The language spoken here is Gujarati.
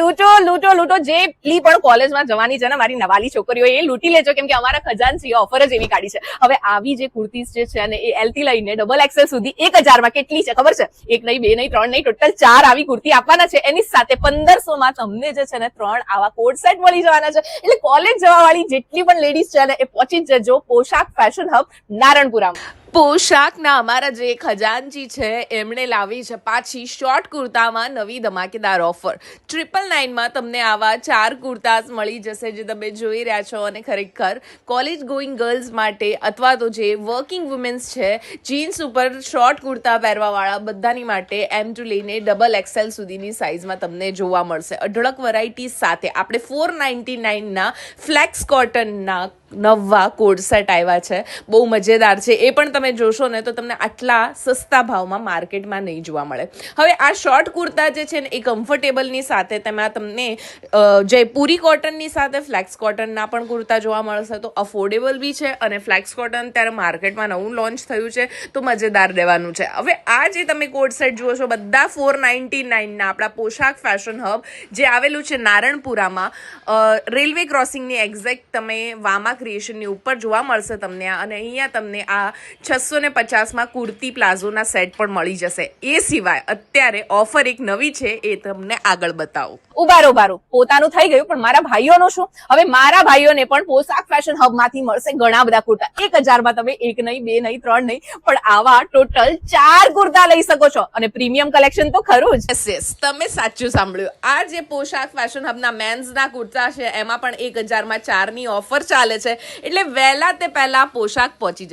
લૂંટો લૂંટો લૂંટો. જેટલી પણ કોલેજમાં જવાની છે ને મારી નવાલી છોકરીઓ એ લૂંટી લેજો, કેમ કે અમારા ખજાનચીએ ઓફર જ એવી કાઢી છે. હવે આવી જે કુર્તીઝ જે છે ને એ એલ થી લઈને ડબલ એક્સેલ સુધી 1000 માં કેટલી છે ખબર છે? 1 નહીં, 2 નહીં, 3 નહીં, ટોટલ 4 આવી કુર્તી આપવાના છે. એની સાથે 1500 માં તમને જે છે ને 3 આવા કોટ સેટ મળી જવાના છે. એટલે કોલેજ જવા વાળી જેટલી પણ લેડીઝ છે ને એ પહોંચી જ જજો પોશાક ફેશન હબ નારણપુરામાં. પોશાકના અમારા જે ખજાનચી છે એમણે લાવી છે પાછી શોર્ટ કુર્તામાં નવી ધમાકેદાર ઓફર. 999 માં તમને આવા 4 કુર્તાસ મળી જશે જે તમે જોઈ રહ્યા છો. અને ખરેખર કોલેજ ગોઈંગ ગર્લ્સ માટે અથવા તો જે વર્કિંગ વુમેન્સ છે, જીન્સ ઉપર શોર્ટ કુર્તા પહેરવાવાળા બધાની માટે એમ ટુ લઈને ડબલ એક્સેલ સુધીની સાઇઝમાં તમને જોવા મળશે. અઢળક વેરાયટી સાથે આપણે 499ના ફ્લેક્સ કોટનના નવા કોડ સેટ આવ્યા છે. બહુ મજેદાર છે. એ પણ તમે જોશો ને તો તમને આટલા સસ્તા ભાવમાં માર્કેટમાં નહીં જોવા મળે. હવે આ શોર્ટ કુર્તા જે છે ને એ કમ્ફર્ટેબલની સાથે તેમાં તમને જયપુરી કોટનની સાથે ફ્લેક્સ કોટનના પણ કુર્તા જોવા મળશે. તો અફોર્ડેબલ બી છે અને ફ્લેક્સ કોટન ત્યારે માર્કેટમાં નવું લોન્ચ થયું છે તો મજેદાર રહેવાનું છે. હવે આ જે તમે કોડ સેટ જુઓ છો બધા 499ના આપણા પોશાક ફેશન હબ જે આવેલું છે નારણપુરામાં, રેલવે ક્રોસિંગની એક્ઝેક્ટ તમે વામા ક્રિએશનની ઉપર જોવા મળશે તમને. અને અહીંયા તમને આ 650માં કુર્તી પ્લાઝોના સેટ પણ મળી જશે. એ સિવાય અત્યારે ઓફર એક નવી છે એ તમને આગળ બતાવું. ઉભારો પોતાનું થઈ ગયું, પણ મારા ભાઈઓનું શું? હવે મારા ભાઈઓને પણ પોશાક ફેશન હબમાંથી મળશે ઘણા બધા કુર્તા. 1000માં તમે 1 નહીં, 2 નહીં, 3 નહીં, પણ આવા ટોટલ 4 કુર્તા લઈ શકો છો. અને પ્રીમિયમ કલેક્શન તો ખરું જ. યસ, તમે સાચું સાંભળ્યું. આ જે પોશાક ફેશન હબના મેન્સના કુર્તા છે એમાં પણ 1000માં 4ની ઓફર ચાલે છે. એટલે વહેલા તે પહેલા પોશાક પહોંચી જશે.